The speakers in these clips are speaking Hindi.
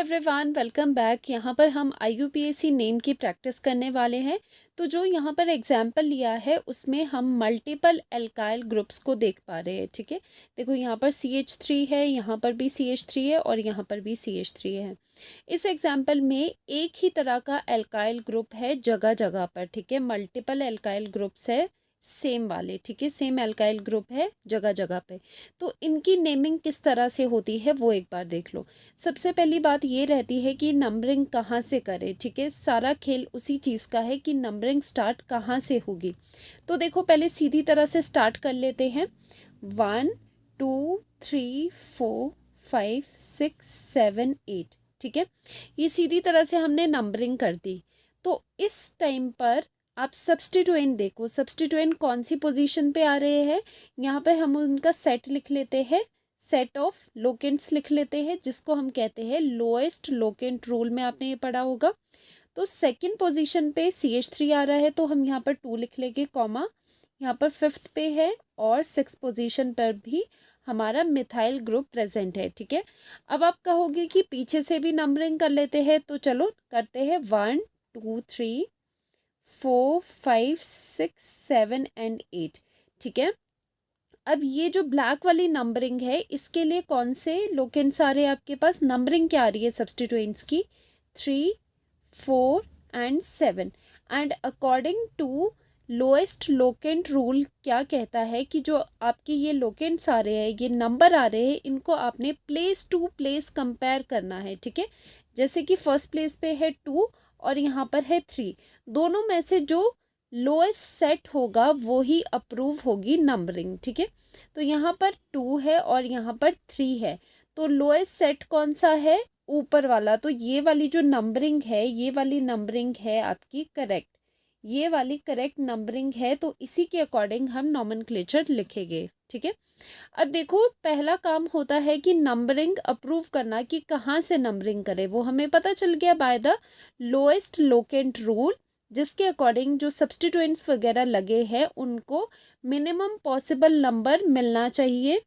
Everyone, welcome back. यहाँ पर हम IUPAC नेम की प्रैक्टिस करने वाले हैं। तो जो यहाँ पर एग्जाम्पल लिया है उसमें हम मल्टीपल एल्काइल ग्रुप्स को देख पा रहे हैं। ठीक है, देखो यहाँ पर CH3 है, यहाँ पर भी CH3 है और यहाँ पर भी CH3 है। इस एग्जाम्पल में एक ही तरह का एल्काइल ग्रुप है जगह जगह पर। ठीक है, मल्टीपल एल्काइल ग्रुप्स है सेम वाले। ठीक है, सेम एल्काइल ग्रुप है जगह जगह पे। तो इनकी नेमिंग किस तरह से होती है वो एक बार देख लो। सबसे पहली बात ये रहती है कि नंबरिंग कहाँ से करें। ठीक है, सारा खेल उसी चीज़ का है कि नंबरिंग स्टार्ट कहाँ से होगी। तो देखो पहले सीधी तरह से स्टार्ट कर लेते हैं। 1 2 3 4 5 6 7 8। ठीक है, ये सीधी तरह से हमने नंबरिंग कर दी। तो इस टाइम पर आप सब्स्टिट्यूएंट देखो, सब्स्टिट्यूएंट कौन सी पोजीशन पे आ रहे हैं। यहाँ पे हम उनका सेट लिख लेते हैं, सेट ऑफ लोकेंट्स लिख लेते हैं, जिसको हम कहते हैं लोएस्ट लोकेंट रूल में आपने ये पढ़ा होगा। तो सेकंड पोजीशन पे CH3 आ रहा है तो हम यहाँ पर 2 लिख लेंगे, कॉमा यहाँ पर 5th पे है और 6th पोजीशन पर भी हमारा मिथाइल ग्रुप प्रेजेंट है। ठीक है, अब आप कहोगे कि पीछे से भी नंबरिंग कर लेते हैं, तो चलो करते हैं। 1 2 3 4 5 6 7 एंड 8। ठीक है, अब ये जो ब्लैक वाली नंबरिंग है इसके लिए कौन से लोकेंट्स आ रहे हैं आपके पास, नंबरिंग क्या आ रही है सब्स्टिट्यूएंट्स की, 3 4 and 7। And according to lowest locant rule क्या कहता है कि जो आपके ये लोकेंट्स आ रहे हैं, ये नंबर आ रहे हैं, इनको आपने प्लेस टू प्लेस कंपेयर करना है। ठीक है, जैसे कि फर्स्ट प्लेस पे है 2 और यहाँ पर है 3, दोनों में से जो लोएस्ट सेट होगा वो ही अप्रूव होगी नंबरिंग। ठीक है, तो यहाँ पर 2 है और यहाँ पर 3 है, तो लोएस्ट सेट कौन सा है, ऊपर वाला। तो ये वाली जो नंबरिंग है, ये वाली नंबरिंग है आपकी करेक्ट, ये वाली करेक्ट नंबरिंग है। तो इसी के अकॉर्डिंग हम नॉमेनक्लेचर लिखेंगे। ठीक है, अब देखो पहला काम होता है कि नंबरिंग अप्रूव करना, कि कहाँ से नंबरिंग करें वो हमें पता चल गया by the lowest locant rule, जिसके अकॉर्डिंग जो सब्स्टिट्यूएंट्स वगैरह लगे हैं उनको मिनिमम पॉसिबल नंबर मिलना चाहिए।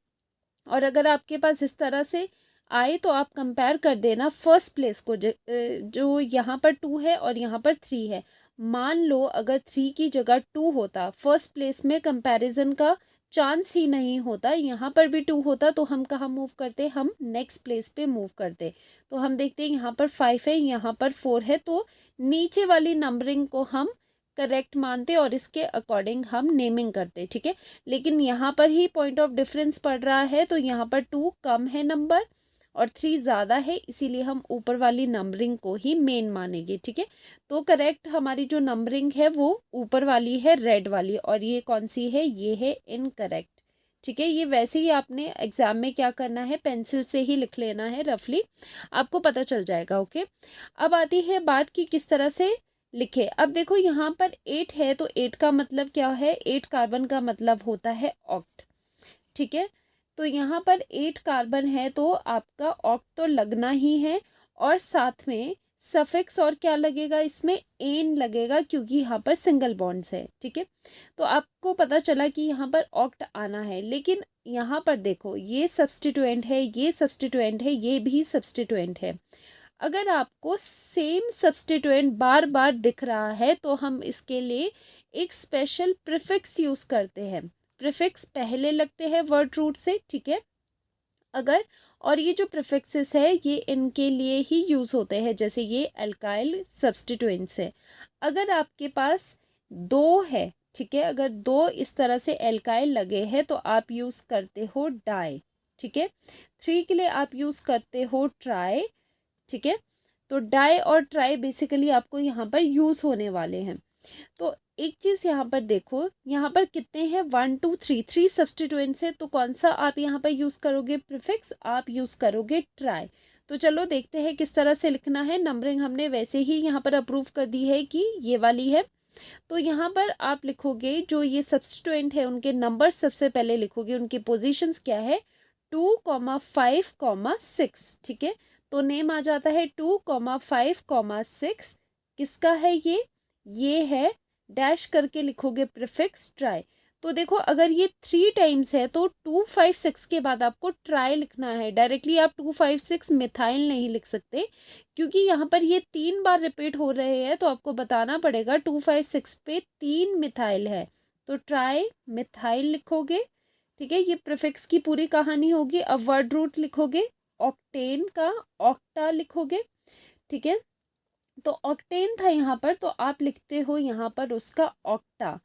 और अगर आपके पास इस तरह से आए तो आप कंपेयर कर देना फर्स्ट प्लेस को, जो यहाँ पर 2 है और यहाँ पर 3 है। मान लो अगर 3 की जगह 2 होता, फर्स्ट प्लेस में कंपैरिजन का चांस ही नहीं होता, यहाँ पर भी 2 होता तो हम कहाँ मूव करते, हम नेक्स्ट प्लेस पे मूव करते। तो हम देखते हैं यहाँ पर 5 है, यहाँ पर 4 है, तो नीचे वाली नंबरिंग को हम करेक्ट मानते और इसके अकॉर्डिंग हम नेमिंग करते। ठीक है, लेकिन यहाँ पर ही पॉइंट ऑफ डिफरेंस पड़ रहा है, तो यहाँ पर 2 कम है नंबर और 3 ज़्यादा है, इसीलिए हम ऊपर वाली नंबरिंग को ही मेन मानेंगे। ठीक है, तो करेक्ट हमारी जो नंबरिंग है वो ऊपर वाली है, रेड वाली, और ये कौन सी है, ये है इनकरेक्ट। ठीक है, ये वैसे ही आपने एग्जाम में क्या करना है, पेंसिल से ही लिख लेना है, रफली आपको पता चल जाएगा। ओके, अब आती है बात कि किस तरह से लिखे। अब देखो यहाँ पर 8 है, तो 8 का मतलब क्या है, 8 कार्बन का मतलब होता है ऑक्ट। ठीक है, तो यहाँ पर 8 कार्बन है तो आपका ऑक्ट तो लगना ही है, और साथ में सफिक्स और क्या लगेगा, इसमें एन लगेगा, क्योंकि यहाँ पर सिंगल बॉन्ड्स है। ठीक है, तो आपको पता चला कि यहाँ पर ऑक्ट आना है। लेकिन यहाँ पर देखो ये सब्स्टिट्यूएंट है, ये सब्स्टिट्यूएंट है, ये भी सब्स्टिट्यूएंट है। अगर आपको सेम सब्स्टिट्यूएंट बार बार दिख रहा है तो हम इसके लिए एक स्पेशल प्रीफिक्स यूज करते हैं। प्रीफिक्स पहले लगते हैं वर्ड रूट से। ठीक है, अगर और ये जो प्रीफिक्सेस है ये इनके लिए ही यूज होते हैं, जैसे ये एल्काइल सब्स्टिट्यूएंट्स है। अगर आपके पास 2 है, ठीक है, अगर 2 इस तरह से एल्काइल लगे हैं तो आप यूज करते हो डाई। ठीक है, 3 के लिए आप यूज करते हो ट्राई। ठीक है, तो डाई और ट्राई बेसिकली आपको यहाँ पर यूज होने वाले हैं। तो एक चीज यहाँ पर देखो, यहाँ पर कितने हैं, 1 2 3 सब्स्टिट्यूएंट्स है, तो कौन सा आप यहाँ पर यूज करोगे प्रीफिक्स, आप यूज करोगे ट्राई। तो चलो देखते हैं किस तरह से लिखना है। नंबरिंग हमने वैसे ही यहाँ पर अप्रूव कर दी है कि ये वाली है, तो यहाँ पर आप लिखोगे जो ये सब्स्टिट्यूएंट है उनके नंबर सबसे पहले लिखोगे, उनकी पोजिशंस क्या है, 2 5 6। ठीक है, तो नेम आ जाता है 2 5 6, किसका है ये है, डैश करके लिखोगे प्रीफिक्स ट्राई। तो देखो अगर ये 3 टाइम्स है तो 256 के बाद आपको ट्राई लिखना है। डायरेक्टली आप 256 मिथाइल नहीं लिख सकते, क्योंकि यहाँ पर ये 3 बार रिपीट हो रहे हैं, तो आपको बताना पड़ेगा 256 पे 3 मिथाइल है, तो ट्राई मिथाइल लिखोगे। ठीक है, ये प्रीफिक्स की पूरी कहानी होगी। अब वर्ड रूट लिखोगे, ऑक्टेन का ऑक्टा लिखोगे। ठीक है, तो ऑक्टेन था यहाँ पर, तो आप लिखते हो यहाँ पर उसका ऑक्टा।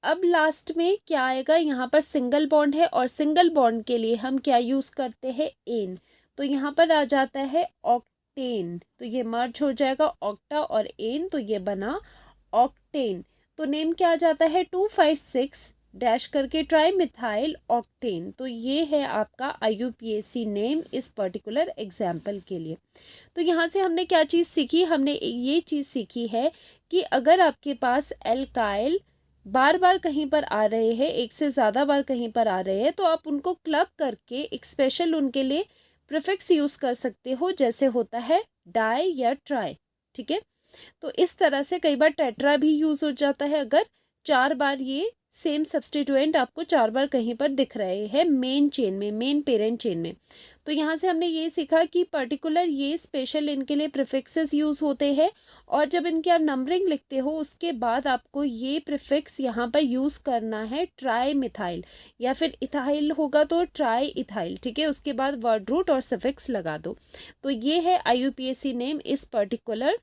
अब लास्ट में क्या आएगा, यहाँ पर सिंगल बॉन्ड है और सिंगल बॉन्ड के लिए हम क्या यूज़ करते हैं, एन, तो यहाँ पर आ जाता है ऑक्टेन, तो ये मर्ज हो जाएगा ऑक्टा और एन, तो ये बना ऑक्टेन। तो नेम क्या आ जाता है, 256 डैश करके ट्राई मिथाइल ऑक्टेन। तो ये है आपका IUPAC नेम इस पर्टिकुलर एग्जाम्पल के लिए। तो यहाँ से हमने क्या चीज़ सीखी, हमने ये चीज़ सीखी है कि अगर आपके पास एल्काइल बार बार कहीं पर आ रहे हैं, एक से ज़्यादा बार कहीं पर आ रहे हैं, तो आप उनको क्लब करके एक स्पेशल उनके लिए प्रीफिक्स यूज़ कर सकते हो, जैसे होता है डाई या ट्राई। ठीक है, तो इस तरह से कई बार टेट्रा भी यूज़ हो जाता है, अगर 4 बार ये सेम सब्सटीट्यूएंट आपको 4 बार कहीं पर दिख रहे हैं मेन चेन में, मेन पेरेंट चेन में। तो यहाँ से हमने ये सीखा कि पर्टिकुलर ये स्पेशल इनके लिए प्रीफिक्सेस यूज़ होते हैं, और जब इनके आप नंबरिंग लिखते हो उसके बाद आपको ये प्रीफिक्स यहाँ पर यूज़ करना है ट्राई मिथाइल, या फिर इथाइल होगा तो ट्राई इथाइल। ठीक है, उसके बाद वर्ड रूट और सफिक्स लगा दो। तो ये है IUPAC नेम इस पर्टिकुलर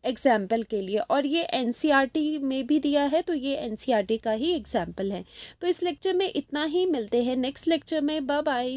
एग्जाम्पल के लिए, और ये NCERT में भी दिया है, तो ये NCERT का ही एग्जाम्पल है। तो इस लेक्चर में इतना ही, मिलते हैं नेक्स्ट लेक्चर में, बाय बाय।